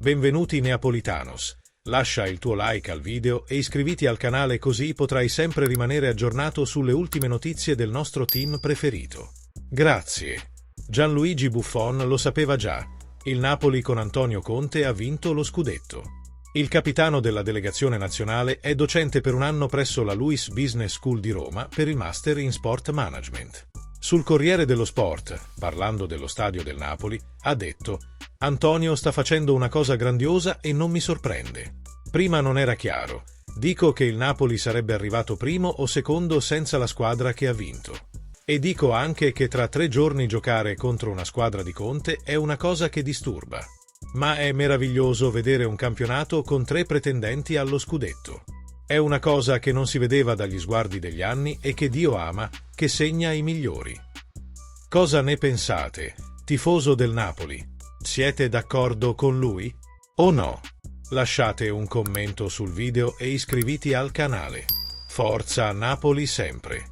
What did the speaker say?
Benvenuti Neapolitanos. Lascia il tuo like al video e iscriviti al canale così potrai sempre rimanere aggiornato sulle ultime notizie del nostro team preferito. Grazie. Gianluigi Buffon lo sapeva già. Il Napoli con Antonio Conte ha vinto lo scudetto. Il capitano della delegazione nazionale è docente per un anno presso la Luis Business School di Roma per il Master in Sport Management. Sul Corriere dello Sport, parlando dello stadio del Napoli, ha detto: «Antonio sta facendo una cosa grandiosa e non mi sorprende. Prima non era chiaro. Dico che il Napoli sarebbe arrivato primo o secondo senza la squadra che ha vinto. E dico anche che tra 3 giorni giocare contro una squadra di Conte è una cosa che disturba. Ma è meraviglioso vedere un campionato con 3 pretendenti allo scudetto. È una cosa che non si vedeva dagli sguardi degli anni e che Dio ama, che segna i migliori». Cosa ne pensate, tifoso del Napoli? Siete d'accordo con lui? O no? Lasciate un commento sul video e iscriviti al canale. Forza Napoli sempre!